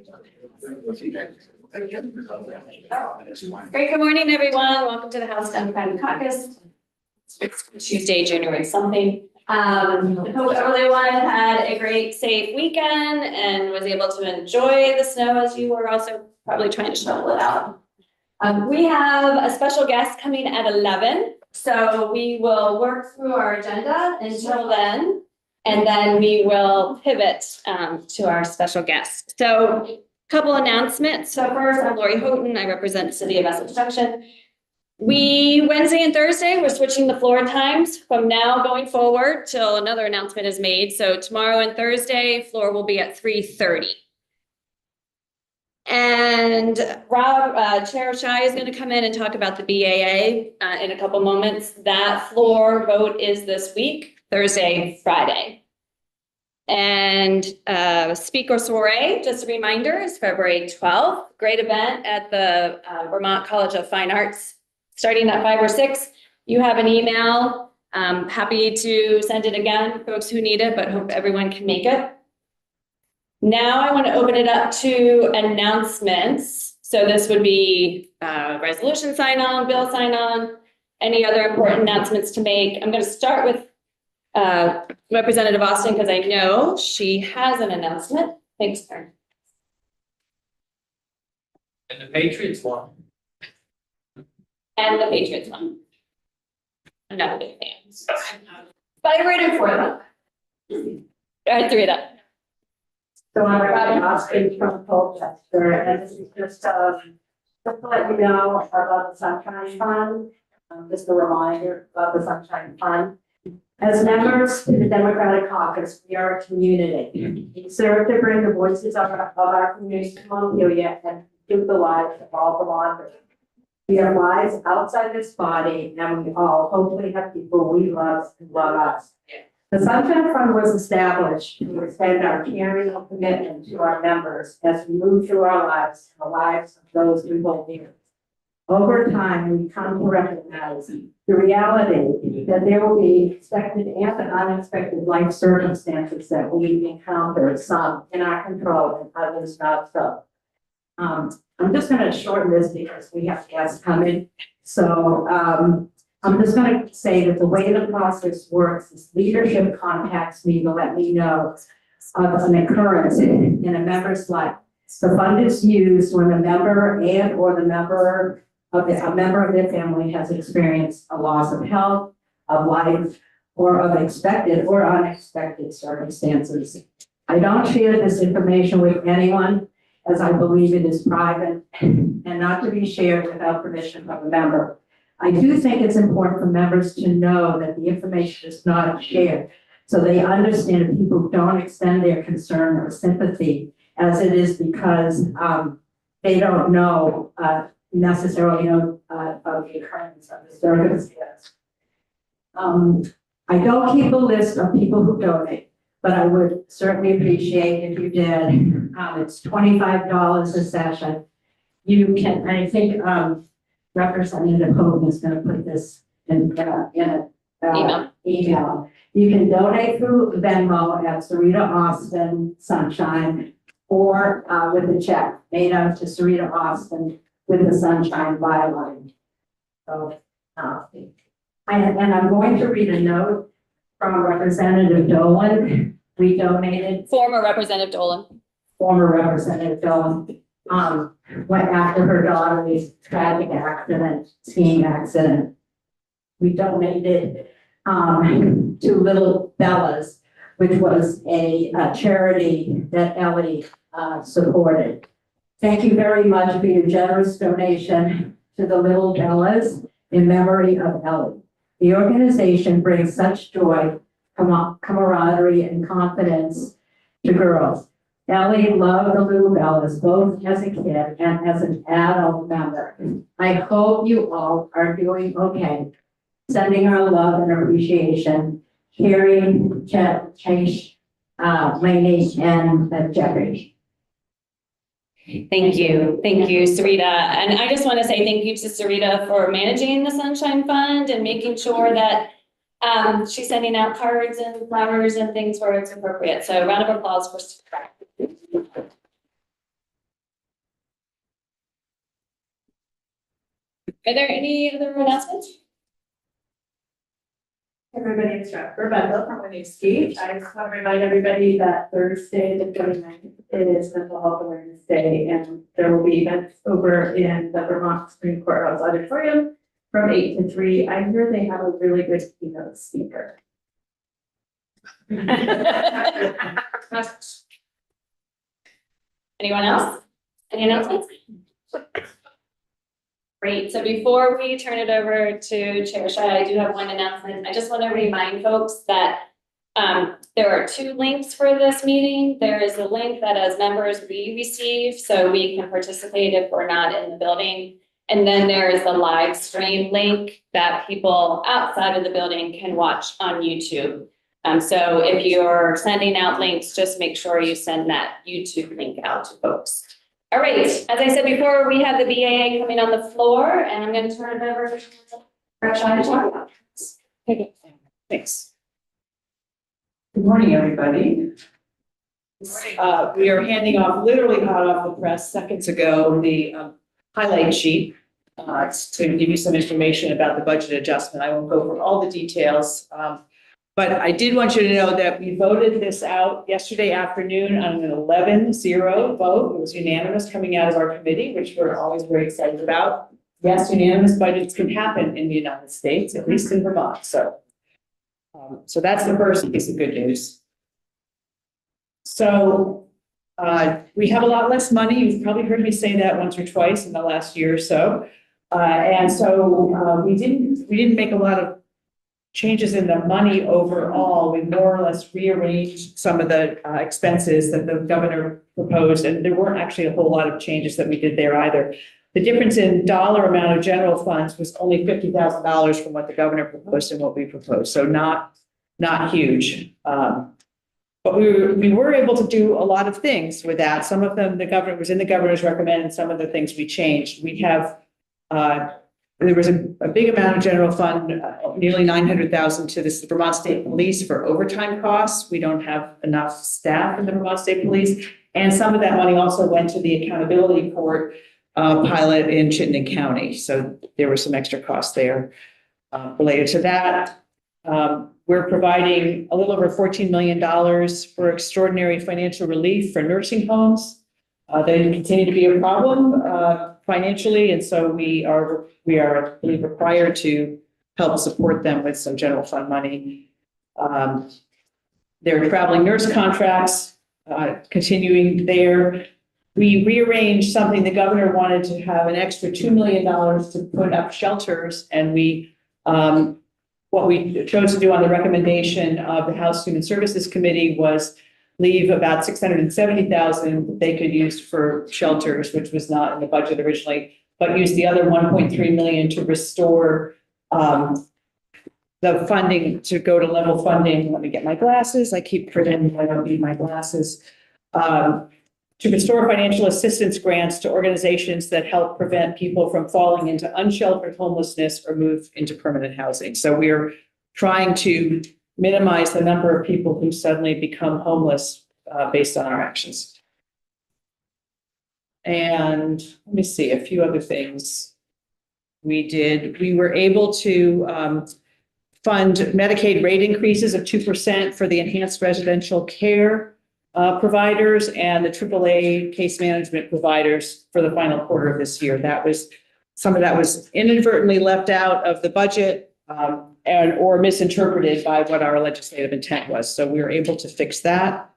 Great, good morning, everyone. Welcome to the House Democratic Caucus. It's Tuesday, January something. Hope everyone had a great, safe weekend and was able to enjoy the snow as you were also probably trying to shovel it out. We have a special guest coming at 11, so we will work through our agenda until then, and then we will pivot to our special guest. So, couple announcements. So first, I'm Lori Houghton. I represent the City of Essex Junction. Wednesday and Thursday, we're switching the floor times from now going forward till another announcement is made. So tomorrow and Thursday, floor will be at 3:30. And Rob, Chair Shai is going to come in and talk about the BAA in a couple moments. That floor vote is this week, Thursday, Friday. And speaker soiree, just a reminder, is February 12th. Great event at the Vermont College of Fine Arts, starting at 5 or 6. You have an email. Happy to send it again, folks who need it, but hope everyone can make it. Now I want to open it up to announcements. So this would be resolution sign on, bill sign on, any other important announcements to make. I'm going to start with Representative Austin, because I know she has an announcement. Thanks, Karen. And the Patriots won. And the Patriots won. I'm not a big fan. But I rated for them. All right, Sarita. So I'm Austin from Colchester, and this is just to let you know about the Sunshine Fund. Just a reminder about the Sunshine Fund. As members to the Democratic Caucus, we are a community. We serve to bring the voices of our community to Montpelier and improve the lives of all Vermonters. We have lives outside this body, and we all hopefully have people we love and love us. The Sunshine Fund was established to extend our caring and commitment to our members as we move through our lives and the lives of those we hold dear. Over time, we come to recognize the reality that there will be expected and unexpected life circumstances that we encounter, some in our control and others not so. I'm just going to shorten this because we have guests coming. So I'm just going to say that the way the process works is leadership contacts me to let me know of an occurrence in a member's life. The fund is used when a member and or a member of their family has experienced a loss of health, of life, or of expected or unexpected circumstances. I don't share this information with anyone, as I believe it is private and not to be shared without permission from a member. I do think it's important for members to know that the information is not shared, so they understand that people don't extend their concern or sympathy as it is because they don't know necessarily of the occurrence of the circumstance. I don't keep a list of people who donate, but I would certainly appreciate if you did. It's $25 a session. You can, I think Representative Hogan is going to put this in an email. You can donate through Venmo at Sarita Austin Sunshine or with a check made out to Sarita Austin with the Sunshine byline. So, and I'm going to read a note from Representative Dolan. We donated. Former Representative Dolan. Former Representative Dolan. Went after her daughter's tragic accident, skiing accident. We donated to Little Bella's, which was a charity that Ellie supported. Thank you very much for your generous donation to the Little Bella's in memory of Ellie. The organization brings such joy, camaraderie, and confidence to girls. Ellie loved the Little Bellas both as a kid and as an adult member. I hope you all are doing okay. Sending our love and appreciation, Carrie, Chase, Lainey, and Jeffrey. Thank you, Sarita. And I just want to say thank you to Sarita for managing the Sunshine Fund and making sure that she's sending out cards and flowers and things where it's appropriate. So a round of applause for Sarita. Are there any other announcements? Everybody, it's Rebecca from Winooski. I just want to remind everybody that Thursday, the 29th, is Mental Health Awareness Day, and there will be events over in the Vermont Supreme Courthouse Auditorium from 8 to 3. I hear they have a really good keynote speaker. Anyone else? Any announcements? Great, so before we turn it over to Chair Shai, I do have one announcement. I just want to remind folks that there are 2 links for this meeting. There is a link that as members we receive, so we can participate if we're not in the building. And then there is the live stream link that people outside of the building can watch on YouTube. So if you're sending out links, just make sure you send that YouTube link out to folks. All right, as I said before, we have the BAA coming on the floor, and I'm going to turn it over to Shai to talk about this. Okay, thanks. Good morning, everybody. We are handing off, literally hot off the press seconds ago, the highlight sheet to give you some information about the budget adjustment. I won't go over all the details. But I did want you to know that we voted this out yesterday afternoon on an 11-0 vote. It was unanimous coming out of our committee, which we're always very excited about. Yes, unanimous budgets can happen in the United States, at least in Vermont. So that's the first piece of good news. So we have a lot less money. You've probably heard me say that once or twice in the last year or so. And so we didn't make a lot of changes in the money overall. We more or less rearranged some of the expenses that the governor proposed, and there weren't actually a whole lot of changes that we did there either. The difference in dollar amount of general funds was only $50,000 from what the governor proposed and what we proposed, so not huge. But we were able to do a lot of things with that. Some of them the governor was in the governor's recommend, and some of the things we changed. We have there was a big amount of general fund, nearly 900,000 to this Vermont State Police for overtime costs. We don't have enough staff in the Vermont State Police. And some of that money also went to the accountability court pilot in Chittenden County. So there were some extra costs there related to that. We're providing a little over $14 million for extraordinary financial relief for nursing homes. They continue to be a problem financially, and so we are, I believe, required to help support them with some general fund money. There are traveling nurse contracts continuing there. We rearranged something. The governor wanted to have an extra $2 million to put up shelters, and what we chose to do on the recommendation of the House Human Services Committee was leave about $670,000 they could use for shelters, which was not in the budget originally, but use the other $1.3 million to restore the funding to go to level funding. Let me get my glasses. I keep pretending I don't need my glasses. To restore financial assistance grants to organizations that help prevent people from falling into unsheltered homelessness or move into permanent housing. So we're trying to minimize the number of people who suddenly become homeless based on our actions. And let me see, a few other things we did. We were able to fund Medicaid rate increases of 2% for the enhanced residential care providers and the AAA case management providers for the final quarter of this year. That was, some of that was inadvertently left out of the budget or misinterpreted by what our legislative intent was. So we were able to fix that.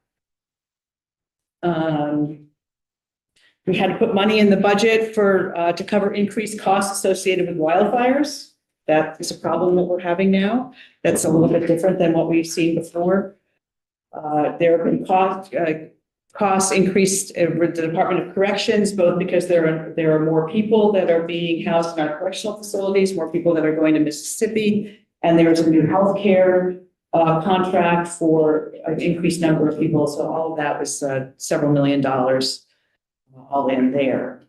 We had to put money in the budget to cover increased costs associated with wildfires. That is a problem that we're having now. That's a little bit different than what we've seen before. There have been costs increased with the Department of Corrections, both because there are more people that are being housed in our correctional facilities, more people that are going to Mississippi, and there's a new healthcare contract for an increased number of people. So all of that was several $1 million all in there.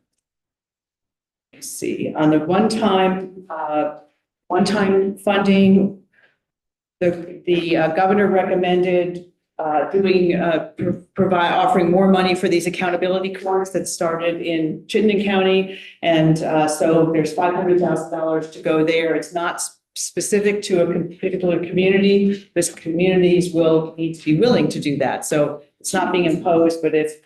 Let's see, on the one-time funding, the governor recommended offering more money for these accountability courts that started in Chittenden County. And so there's $500,000 to go there. It's not specific to a particular community. This communities will need to be willing to do that. So it's not being imposed, but if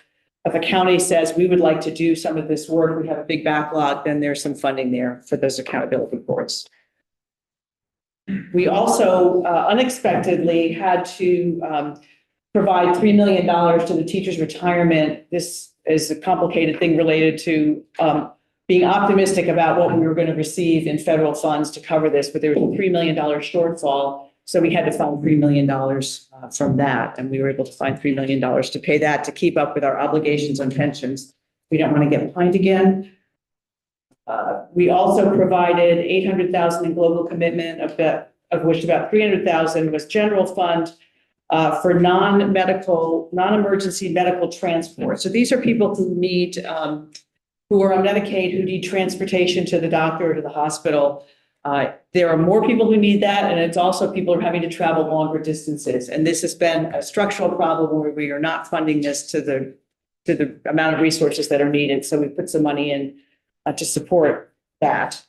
a county says we would like to do some of this work, we have a big backlog, then there's some funding there for those accountability boards. We also unexpectedly had to provide $3 million to the teachers' retirement. This is a complicated thing related to being optimistic about what we were going to receive in federal funds to cover this, but there was a $3 million shortfall. So we had to find $3 million from that, and we were able to find $3 million to pay that to keep up with our obligations on pensions. We don't want to get behind again. We also provided $800,000 in global commitment, of which about $300,000 was general fund for non-emergency medical transport. So these are people who need, who are on Medicaid, who need transportation to the doctor or to the hospital. There are more people who need that, and it's also people who are having to travel longer distances. And this has been a structural problem where we are not funding this to the amount of resources that are needed. So we put some money in to support that.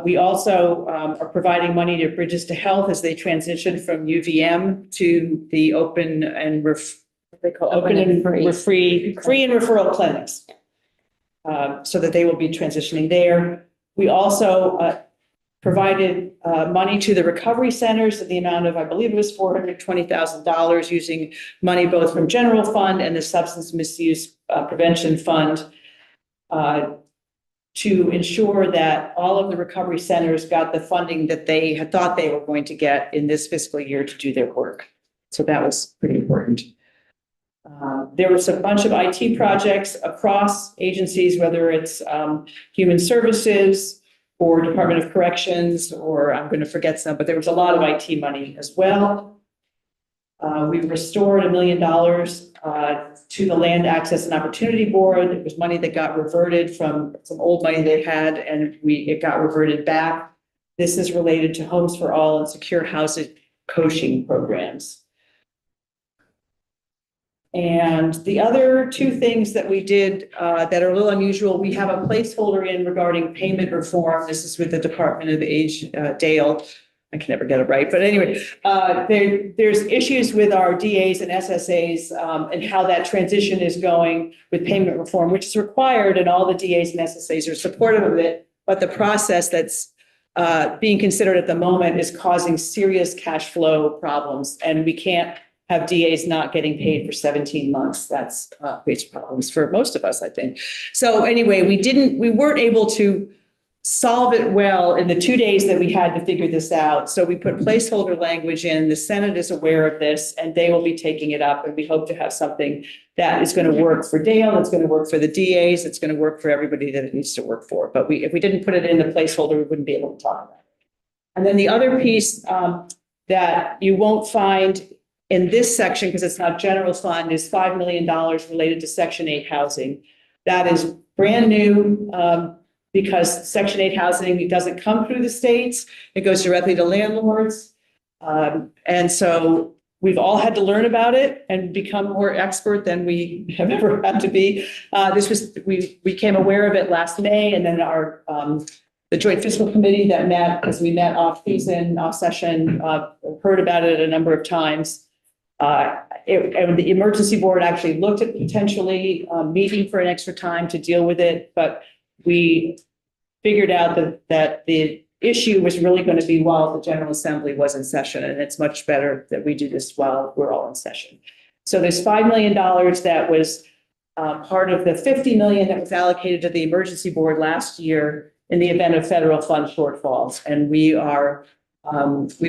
We also are providing money to Bridges to Health as they transition from UVM to the open and free and referral clinics, so that they will be transitioning there. We also provided money to the recovery centers in the amount of, I believe it was $420,000, using money both from general fund and the substance misuse prevention fund, to ensure that all of the recovery centers got the funding that they had thought they were going to get in this fiscal year to do their work. So that was pretty important. There was a bunch of IT projects across agencies, whether it's Human Services or Department of Corrections, or I'm going to forget some, but there was a lot of IT money as well. We restored $1 million to the Land Access and Opportunity Board. It was money that got reverted from some old money they had, and it got reverted back. This is related to Homes for All and secure housing coaching programs. And the other two things that we did that are a little unusual, we have a placeholder in regarding payment reform. This is with the Department of Age, Dale. I can never get it right. But anyway, there's issues with our DAs and SSAs and how that transition is going with payment reform, which is required, and all the DAs and SSAs are supportive of it. But the process that's being considered at the moment is causing serious cash flow problems, and we can't have DAs not getting paid for 17 months. That's creates problems for most of us, I think. So anyway, we weren't able to solve it well in the 2 days that we had to figure this out. So we put placeholder language in. The Senate is aware of this, and they will be taking it up. And we hope to have something that is going to work for Dale, it's going to work for the DAs, it's going to work for everybody that it needs to work for. But if we didn't put it in the placeholder, we wouldn't be able to talk about it. And then the other piece that you won't find in this section, because it's not general fund, is $5 million related to Section 8 housing. That is brand new. Because Section 8 housing doesn't come through the states, it goes directly to landlords. And so we've all had to learn about it and become more expert than we have ever had to be. We became aware of it last May, and then the Joint Fiscal Committee that met, because we met off season, off session, heard about it a number of times. And the emergency board actually looked at potentially meeting for an extra time to deal with it, but we figured out that the issue was really going to be while the General Assembly was in session, and it's much better that we do this while we're all in session. So there's $5 million that was part of the $50 million that was allocated to the emergency board last year in the event of federal fund shortfalls. And we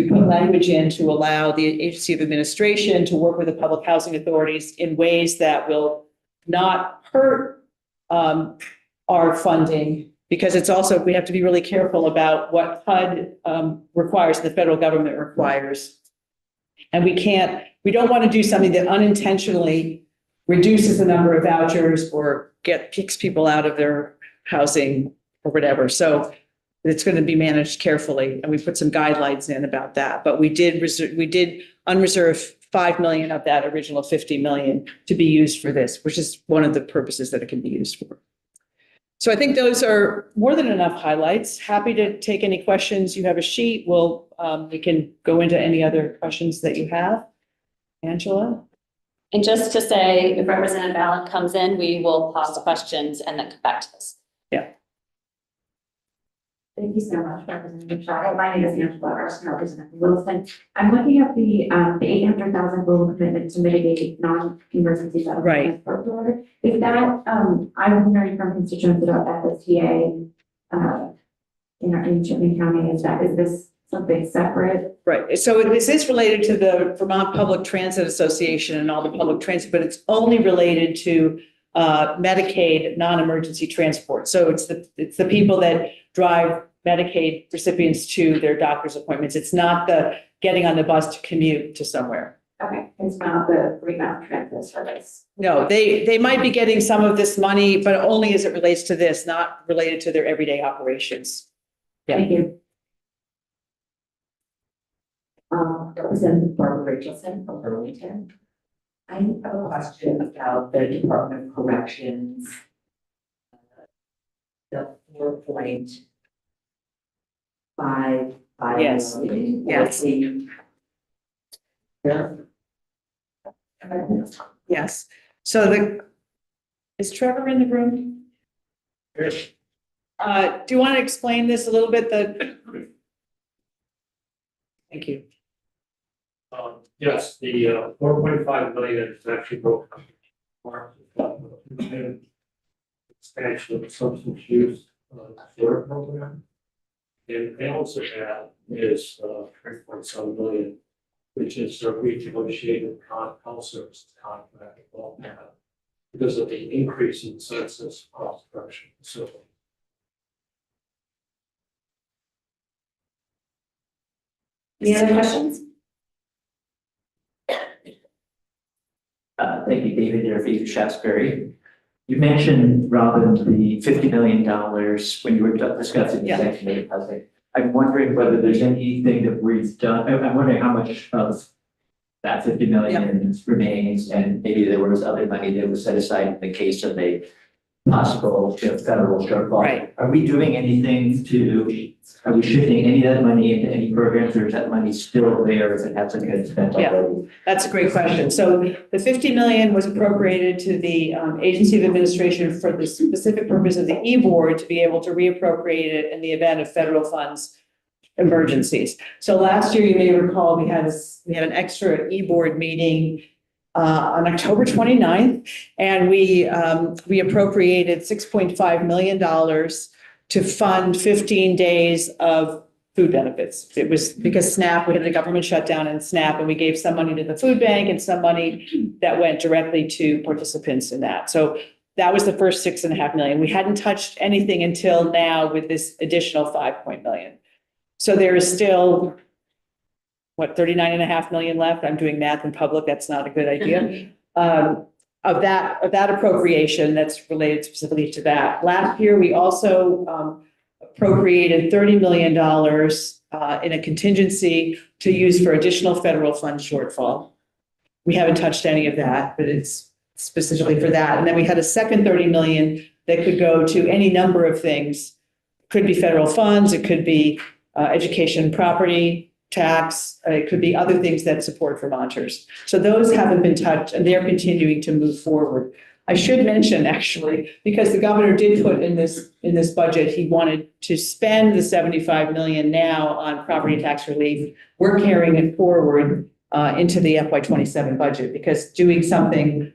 put language in to allow the Agency of Administration to work with the public housing authorities in ways that will not hurt our funding, because it's also, we have to be really careful about what HUD requires, the federal government requires. And we don't want to do something that unintentionally reduces the number of vouchers or kicks people out of their housing or whatever. So it's going to be managed carefully, and we put some guidelines in about that. But we did unreserve 5 million of that original 50 million to be used for this, which is one of the purposes that it can be used for. So I think those are more than enough highlights. Happy to take any questions. You have a sheet. We can go into any other questions that you have. Angela? And just to say, if Representative Allen comes in, we will pause the questions and then come back to this. Thank you so much, Representative Shaw. My name is Angela, Representative Wilson. I'm looking at the 800,000 global commitment to mitigate non-emergency medical Right. transport order. Is that, I'm hearing from constituents about FSTA, in Chittenden County, is this something separate? Right. So this is related to the Vermont Public Transit Association and all the public transit, but it's only related to Medicaid non-emergency transport. So it's the people that drive Medicaid recipients to their doctor's appointments. It's not the getting on the bus to commute to somewhere. Okay, it's not the Vermont Transit Service. No, they might be getting some of this money, but only as it relates to this, not related to their everyday operations. Yeah. Thank you. Representative Barbara Richardson from Burlington. I have a question about the Department of Corrections. The 4.5. Yes. Yes. Yes. So is Trevor in the room? Do you want to explain this a little bit? Thank you. Yes, the 4.5 million is actually broken. Expansion of substance use disorder program. And they also have is 3.7 million, which is a renegotiated health services contract because of the increase in census across the correction facility. Any other questions? Thank you, David, there for Shaftesbury. You mentioned, Robin, the $50 million when you were discussing the Section 8 housing. I'm wondering whether there's anything that we've done. I'm wondering how much of that 50 million remains, and maybe there was other money that was set aside in the case of a possible federal shortfall. Right. Are we doing anything are we shifting any of that money into any programs, or is that money still there if it hasn't been spent already? That's a great question. So the 50 million was appropriated to the Agency of Administration for the specific purpose of the E-Board to be able to reappropriate it in the event of federal funds emergencies. So last year, you may recall, we had an extra E-Board meeting on October 29th, and we appropriated $6.5 million to fund 15 days of food benefits. It was because SNAP, we had a government shutdown in SNAP, and we gave some money to the food bank and some money that went directly to participants in that. So that was the first $6.5 million. We hadn't touched anything until now with this additional $5 million. So there is still, what, 39.5 million left? I'm doing math in public. That's not a good idea. Of that appropriation that's related specifically to that. Last year, we also appropriated $30 million in a contingency to use for additional federal fund shortfall. We haven't touched any of that, but it's specifically for that. And then we had a second 30 million that could go to any number of things. Could be federal funds, it could be education, property, tax, it could be other things that support Vermonters. So those haven't been touched, and they're continuing to move forward. I should mention, actually, because the governor did put in this budget, he wanted to spend the 75 million now on property tax relief. We're carrying it forward into the FY27 budget, because doing something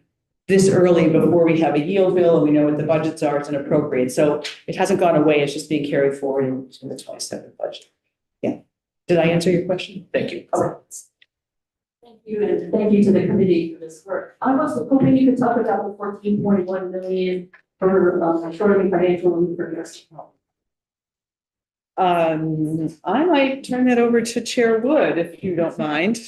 this early before we have a yield bill and we know what the budgets are, it's inappropriate. So it hasn't gone away, it's just being carried forward in the 27 budget. Yeah. Did I answer your question? Thank you. Thank you, and thank you to the committee for this work. I was hoping you could talk about the 14.1 million for short-term financial relief for nursing home. I might turn that over to Chair Wood, if you don't mind.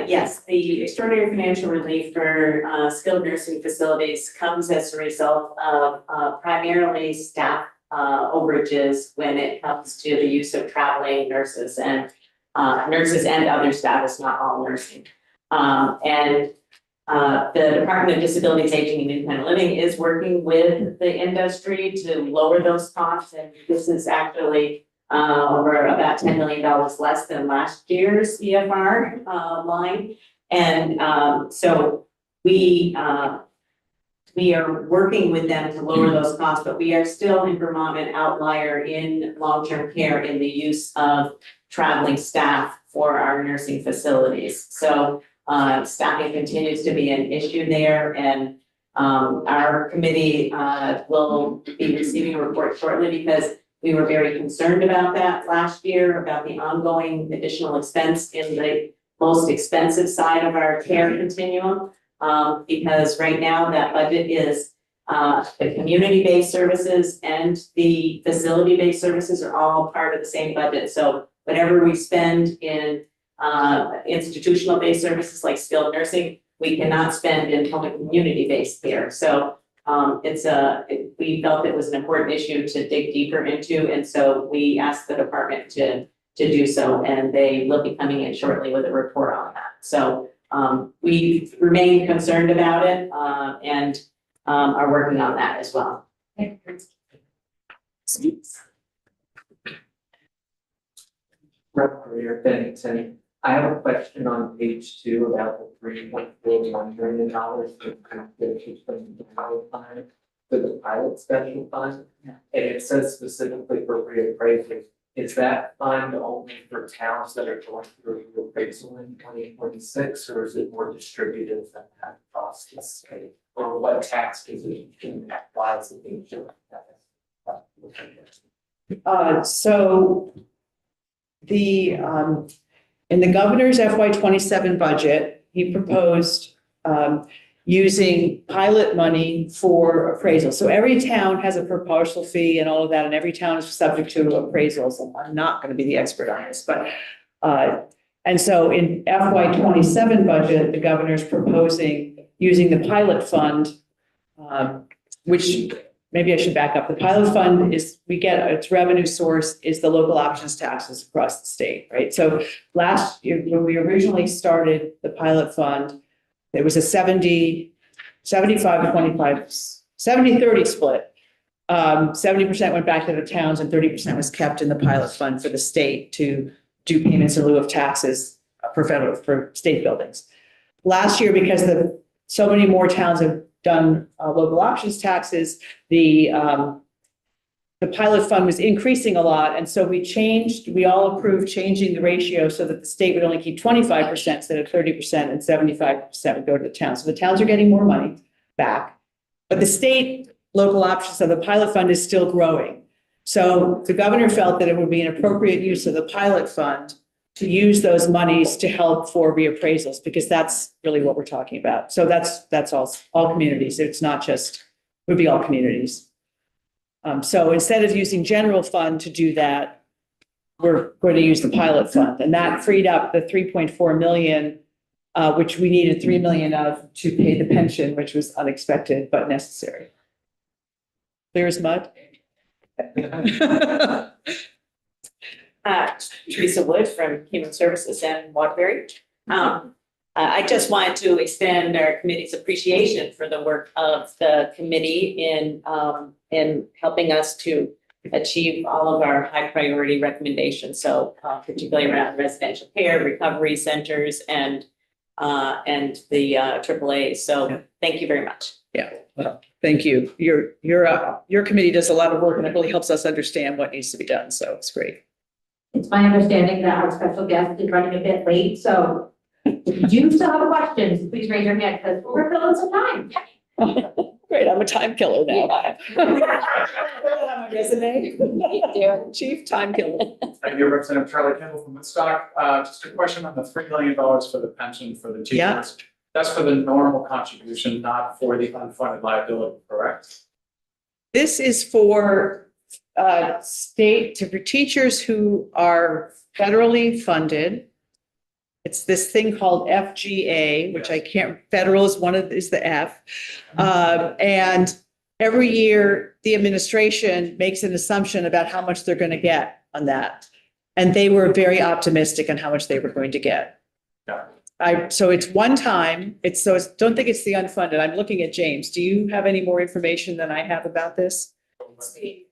Yes, the extraordinary financial relief for skilled nursing facilities comes as a result of primarily staff overages when it comes to the use of traveling nurses and other staff, it's not all nursing. The Department of Disabilities, Aging and Independent Living is working with the industry to lower those costs, and this is actually over about $10 million less than last year's EFR line. And so we are working with them to lower those costs, but we are still in Vermont an outlier in long-term care in the use of traveling staff for our nursing facilities. So staffing continues to be an issue there, and our committee will be receiving a report shortly because we were very concerned about that last year, about the ongoing additional expense in the most expensive side of our care continuum. Because right now that budget is the community-based services and the facility-based services are all part of the same budget. So whatever we spend in institutional-based services like skilled nursing, we cannot spend in home and community-based care. So we felt it was an important issue to dig deeper into, and so we asked the department to do so, and they will be coming in shortly with a report on that. So we remain concerned about it and are working on that as well. Representative Bennington, I have a question on page 2 about the $3.41 million for the pilot special fund. And it says specifically for reappraisal. Is that fund only for towns that are going through reappraisal in 2026, or is it more distributed than that across the state? Or what tax position applies to being doing that? So in the governor's FY27 budget, he proposed using pilot money for appraisal. So every town has a per parcel fee and all of that, and every town is subject to appraisals. And I'm not going to be the expert on this, but and so in FY27 budget, the governor's proposing using the pilot fund, which maybe I should back up. The pilot fund is, its revenue source is the local options taxes across the state, right? So last year, when we originally started the pilot fund, it was a 70-25-25, 70-30 split. 70% went back to the towns and 30% was kept in the pilot fund for the state to do payments in lieu of taxes for state buildings. Last year, because so many more towns have done local options taxes, the pilot fund was increasing a lot. And so we all approved changing the ratio so that the state would only keep 25% instead of 30%, and 75% would go to the towns. So the towns are getting more money back, but the state local options of the pilot fund is still growing. So the governor felt that it would be an appropriate use of the pilot fund to use those monies to help for reappraisals, because that's really what we're talking about. So that's all communities. It's not just, it would be all communities. So instead of using general fund to do that, we're going to use the pilot fund, and that freed up the 3.4 million, which we needed 3 million of to pay the pension, which was unexpected but necessary. Clear as mud. Teresa Wood from Human Services and Waterbury. I just wanted to extend our committee's appreciation for the work of the committee in helping us to achieve all of our high priority recommendations. So particularly around residential care, recovery centers, and the AAA. So thank you very much. Yeah, well, thank you. Your committee does a lot of work, and it really helps us understand what needs to be done. So it's great. It's my understanding that our special guest is running a bit late, so if you still have questions, please raise your hand because we're filling some time. Great, I'm a time killer now. My resume. Chief time killer. Thank you, Representative Charlie Kendall from Woodstock. Just a question on the $3 million for the pension for the teachers. Yeah. That's for the normal contribution, not for the unfunded liability, correct? This is for for teachers who are federally funded. It's this thing called FGA, which I can't, federal is the F. And every year, the administration makes an assumption about how much they're going to get on that. And they were very optimistic on how much they were going to get. So it's one time, don't think it's the unfunded. I'm looking at James. Do you have any more information than I have about this? So it's the.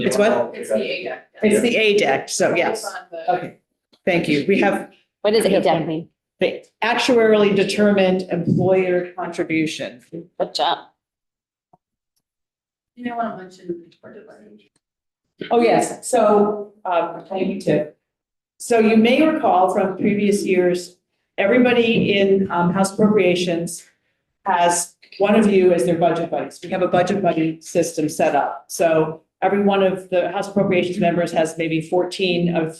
It's what? It's the ADEC. It's the ADEC, so yes. Okay, thank you. We have What does ADEC mean? the actuarially determined employer contribution. Good job. You may want to mention. Oh, yes, so, thank you, Tiff. So you may recall from previous years, everybody in House Appropriations has one of you as their budget buddies. We have a budget buddy system set up. So every one of the House Appropriations members has maybe 14 of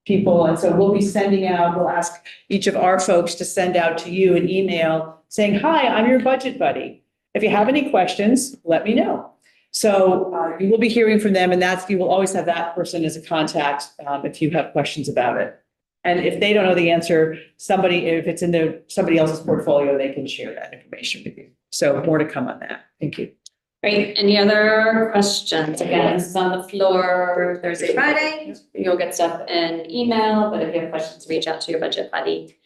people. And so we'll be sending out, we'll ask each of our folks to send out to you an email saying, hi, I'm your budget buddy. If you have any questions, let me know. So you will be hearing from them, and you will always have that person as a contact if you have questions about it. And if they don't know the answer, if it's in somebody else's portfolio, they can share that information with you. So more to come on that. Thank you. Great. Any other questions? Again, this is on the floor Thursday, Friday. You'll get stuff in email, but if you have questions, reach out to your budget buddy.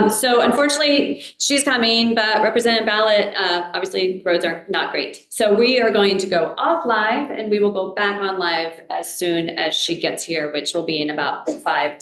So unfortunately, she's coming, but Representative Ballot, obviously roads are not great. So we are going to go off live and we will go back on live as soon as she gets here, which will be in about 5